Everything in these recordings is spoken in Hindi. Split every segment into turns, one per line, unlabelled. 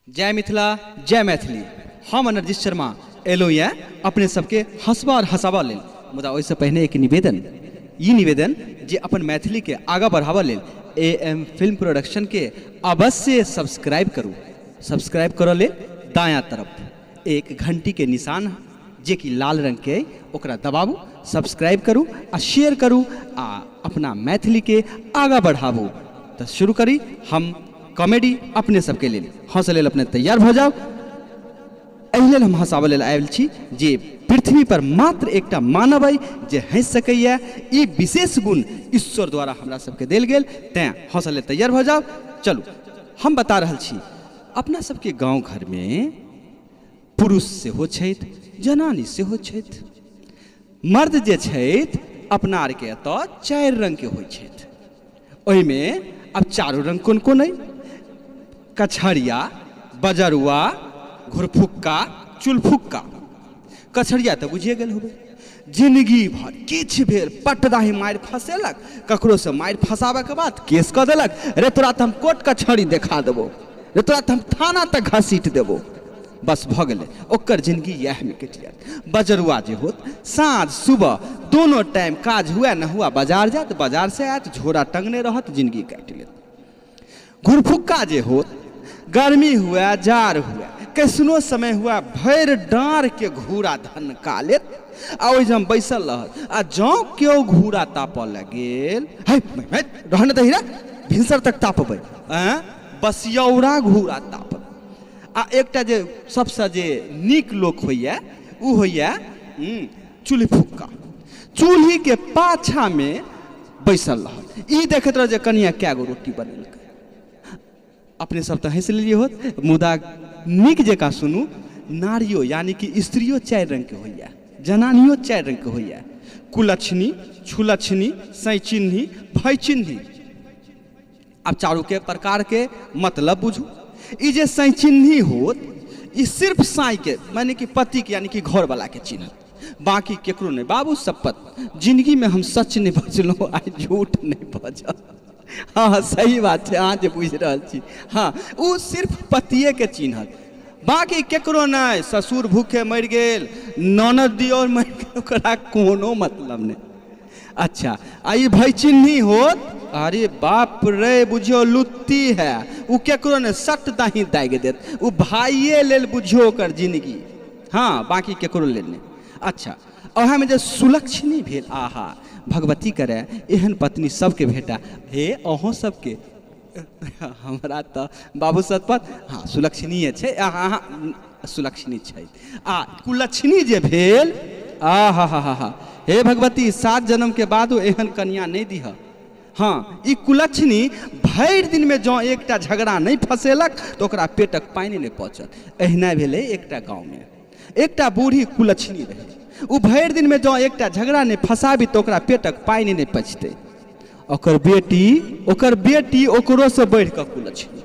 जय मिथिला जय मैथिली। हम अनरजीत शर्मा एलो ये अपने सबके हंसबा और हंसाबा लेल। मुदा ओहिसँ पहिने एक निवेदन जे अपन मैथिली के आगा बढ़ावा लेल AM फिल्म प्रोडक्शन के अवश्य सब्सक्राइब करू। सब्सक्राइब करऽ लेल दायां तरफ एक घंटी के निशान जे कि लाल रंग के ओकरा दबाबू, सब्सक्राइब करू आ शेयर करू आ अपना मैथिली के आगा बढ़ाबू। तो शुरू करी हम कॉमेडी अपने सबके लेल हंस लेल अपने तैयार भ जाओ। एहि लेल हम हंसाबे लेल आयल छी जे पृथ्वी पर मात्र एकटा मानव अइ जे हंस सकैया। ई विशेष गुण ईश्वर द्वारा हमरा सबके देल गेल, तें हंस लेल तैयार भ जाओ। चलू हम बता रहल छी, अपना सबके गांव घर में पुरुष सेहो छथि, जनानी सेहो छथि। मर्द जे छथि अपना आर के एतऽ 4 रंग के होइ छथि। ओहिमे अब 4 रंग कोन कोन अइ? कछड़िया, बजरुआ, घुरफुक्का, चुलफुक्का। कछड़िया तो बुझिए गेल होबे, जिंदगी भर किछ भेल पटदाही मारि फसेलक, ककरो से मारि फसाबे के बाद केस कऽ देलक, रे तोरा तो हम कोर्ट कछड़ी देखा देबो, रे तोरा तो हम थाना तक घसीट देबो। बस भ गेलै, ओकर जिंदगी यह में कटि जायत। बजरुआ जे होत साँझ सुबह दोनों टाइम काज हुआ न हुआ बाजार जात, बाजार से आयत झोरा टंगने रहत, जिंदगी काटि लेत। घुरफुक्का जे होत गर्मी हुआ जाड़ हुआ कैसनो समय हुआ भरि डाँर के घूरा धन का लेत आ ओहि जम बैसल रहत। आ जँ केओ घूरा तापऽ लगेल, रहने दही रे भिनसर तक तापबै, बसियौरा घूरा तापत। आ एकटा जे सबसे जे नीक लोक होइया उ होइया चूल्ही-फुक्का। चूल्ही के पाछा में बैसल रहत, ई देखैत रह जे कनिया कै गो रोटी बनेलकै। अपने सब तो हंस लेलिए होत, मुदा नीक जकाँ सुनू। नारियो यानी कि स्त्रियों 4 रंग के होइया, जनानियों 4 रंग के होइया। कुलछनी, छुलछनी, सैचिन्ही, भैचिन्ही। अब चारू के प्रकार के मतलब बुझू। ई जे सैचिन्ही होत ई सिर्फ साई के माने कि पति के यानी कि घर वाला के चिन्हत, बाकी केकरो नहीं। बाबू शपथ जिंदगी में हम सच नहीं बजलहुँ, आई झूठ नहीं बजल। हाँ सही बात है, अहाँ जे बुझ रहल छी। हाँ वो सिर्फ पतिये के चिन्हत, बाकी केकरो नहीं। ससुर भूखे मर गेल, ननद दियोर मर गेल, ओकरा कोनो मतलब नहीं। अच्छा आई भैचिन्ही होत, अरे बाप रे बुझियो लुत्ती है, वो केकरो ने सट दाही दागि देत, वो भाइये लेल बुझियो ओकर जिंदगी। हाँ बाकी केकरो लेल नहीं। अच्छा ओहा में जे सुलक्षणी भेल, आहा भगवती करे एहन पत्नी सबके भेटा। हे अहों सबके हमरा तो बाबू सतपथ हाँ सुलक्षणीय छै, सुलक्षणी छै। आ कुलक्षणी जे भेल, आहा हा हा हा, हे भगवती 7 जन्म के बादो एहन कन्या नहीं दीह। हाँ ई कुलक्षणी भरि दिन में जँ एकटा झगड़ा नहीं फसेलक तो ओकरा पेटक पानि नहीं पहुँचल। एहिना भेलै एकटा गाँव में एकटा बूढ़ी कुलक्षणी रहे, उ भरि दिन में जँ एकटा झगड़ा नहीं फसाबी तो ओकरा पेटक पानि नहीं पचतै। ओकर बेटी ओकरो से बढ़ कऽ कुलक्षणी।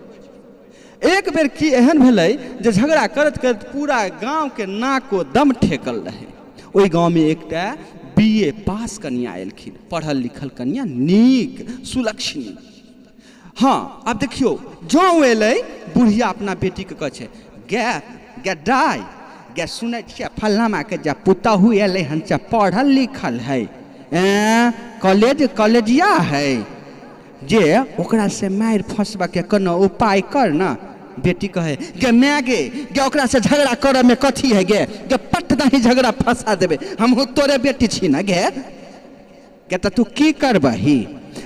एक बेर की एहन भेलै जे झगड़ा करत करत पूरा गांव के नाको दम ठेकल रहे। ओहि गांव में एकटा BA पास कन्या एलखिन, पढ़ल लिखल कन्या, नीक सुलक्षणी। हाँ अब देखियो जँ ओ एलै, बुढ़िया अपना बेटी के कहै छै, गे दाइ गे सुनै छियै फल्लामा के जे पुतहु एलै हन से पढ़ल लिखल है, कॉलेजिया है, जे ओकरा से मारि फंसबा के कोनो उपाय कर न। बेटी कहे गे मैं गे ओकरा से झगड़ा करे में कथी है गे पट दही झगड़ा फंसा देबे, हम तोरे बेटी छी न गे तो तू की करबही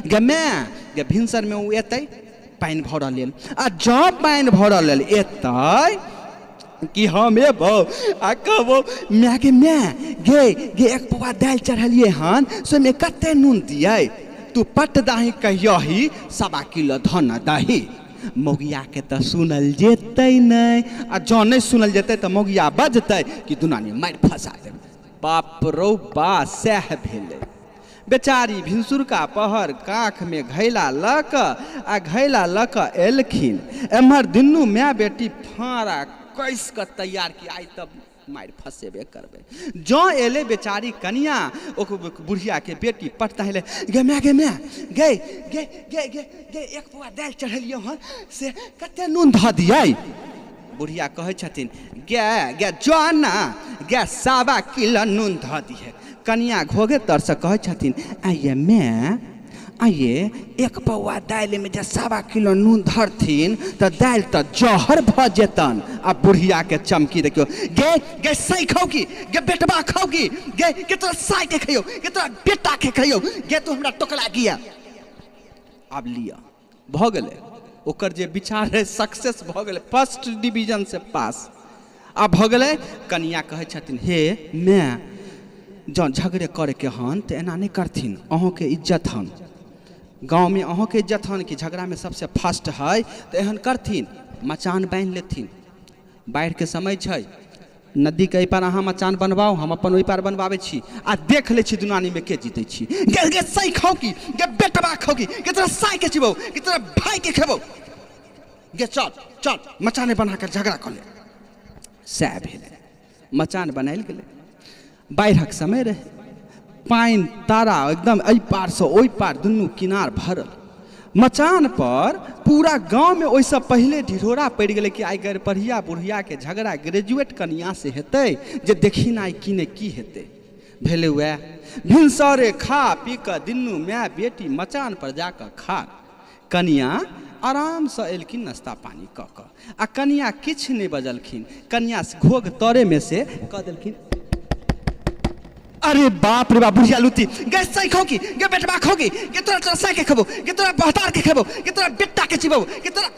गे? मैं गे भिनसर में उ एतै पानि भरऽ लेल, आ जँ पानि भरऽ लेल एतै कि हम एबो आ कहबो मैं गे एक पौआ दालि चढ़लिए हन से में कते नून दियै, तू पट दही कहियही 1.25 किलो धन दही। मौगिया के तो सुनल जेतै नहीं, आ जँ नहीं सुनल जेतै तो मौगिया बजतै कि दुनानी मारि फंसा दे। बाप रौ बा सएह भेलै। बेचारी भिनसुरका पहर काख में घैला लऽ कऽ एलखिन। एम्हर दुनू माय बेटी फाड़ा कैस कऽ तैयार कि आइ तब मारि फंसेबे करबै। जँ एले बेचारी कनिया, बुढ़िया के बेटी पटता हेले, गे गे एक पौआ दालि चढ़ेलियै हन से कते नून धऽ दियै। बुढ़िया कहे छथिन गे गे जाना गे 1.25 किलो नून धऽ दिहे। कनिया घोघे तर से कहे छथिन आइए मैं आइए 1 पौआ दालि में जे 1.25 किलो नून धरथिन तो दालि तो जहर भ जेतन। आ बुढ़िया के चमकी देखियो गे गे सही खाओ की गे बेटवा खाओ की गे के तोरा साई के खइयो के तोरा बेटा के खइयो गे तू हमरा टोकला किया। अब लिया भ गेले ओकर जे विचार है सक्सेस भ गेले, 1st डिवीजन से पास। अब भ गेले कनिया कहे छथिन हे मैं जँ झगड़े करे के हन तो एना नहीं करथिन, अहों के इज्जत हन गाँव में, अहों के इज्जत हन कि झगड़ा में सबसे फर्स्ट है तो एहन करथिन मचान बांध लेथिन। बाढ़ के समय छै, नदी के पार अहाँ मचान बनवाओ, हम अपन ओहि पार बनवाबै छी आ देख ले छी दुनानी में के जीते छी। गे गे सही खाओ की गे बेटवा खाओ की के तोरा साई के चिबौ के तोरा भाई के खेबौ गे चल चल मचाने बना कर झगड़ा कर ले। सएह भेलै, मचान बनायल गेलै। बाढ़िक समय रहे, पानि तारा एकदम एहि पार से ओहि पार दुनू किनार भरल। मचान पर पूरा गांव में ओहिसँ पहले ढिढोरा पड़ि गेलै कि आइ गरपढ़िया बुढ़िया के झगड़ा ग्रेजुएट कनिया से हेतै जे देखी ना की ने की हेतै। भेलै वएह भिनसरे खा पी कऽ दुनू माय बेटी मचान पर जाकऽ खा। कनिया आराम से एलखिन नाश्ता पानी कऽ कऽ आ कनिया किछु नहि बजलखिन। कनिया घोघ तरे में से कह देलखिन अरे बाप रे बाप बुढ़िया लुती गे सही खाओ की गे बेटवा खाओ की गे तोरा तोरा साई के खेबो गे तोरा बहतार के खेबो गे तोरा बेटा के चिबो गे तोरा।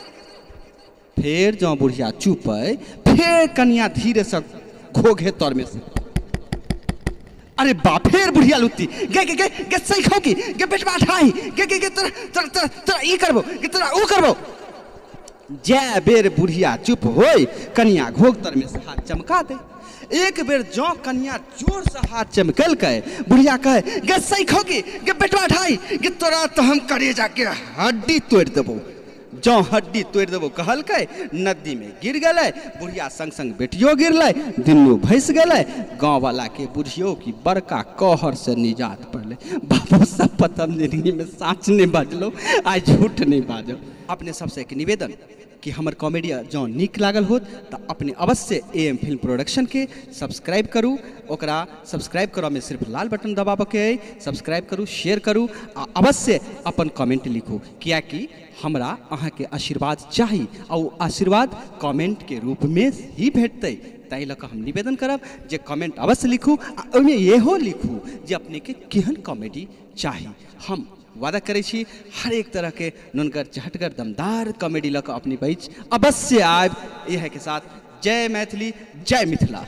फिर जँ बुढ़िया चुप है फिर कनिया धीरे से घोघे तर में से अरे बाप फिर बुढ़िया लुती गे गे गे गे सही खाओ की गे बेटवा ठाई गे गे गे तोरा तोरा तोरा तोरा ई करबो गे तोरा ओ करबो। जय बेर बुढ़िया चुप होई कनिया घोघ तर में से हाथ चमका दे। एक बेर जौ कन्या जोर से हाथ चमकल के बुढ़िया कहे गे सही खाओ की गे बेटवा ठाई गे तोरा तो हम करेजा के हड्डी तोड़ देबो। जौ हड्डी तोड़ देबो कहल के नदी में गिर गए। बुढ़िया संग संग बेटियो गिरले, दुनू भैंस गए। गाँव वाला के बुढ़ियो की बड़का कहर से निजात पड़ले। बाबू सब पतम जिंदगी में साँच नहीं बाजलो, आज झूठ नहीं बाजो। अपने सबसे एक निवेदन कि हमर कॉमेडी जँ नीक लागल होत तो अपने अवश्य AM फिल्म प्रोडक्शन के सब्सक्राइब करूँ। ओकरा सब्सक्राइब करऽ में सिर्फ लाल बटन दबाबऽ के अइ, सब्सक्राइब करूँ शेयर करूँ आ अवश्य अपन कमेंट लिखू कियाकि हमरा अहाँ के आशीर्वाद चाही और आशीर्वाद कमेंट के रूप में ही भेटतै। ताहि लऽ कऽ हम निवेदन करब जे कमेंट अवश्य लिखू आ ओहिमे इहो लिखू जे अपने के केहन कॉमेडी चाही। हम वादा करै छी हर एक तरह के नुनगर चहटगर दमदार कॉमेडी लऽ कऽ अपनी बीच अवश्य आयब। इहे के साथ जय मैथिली जय मिथिला।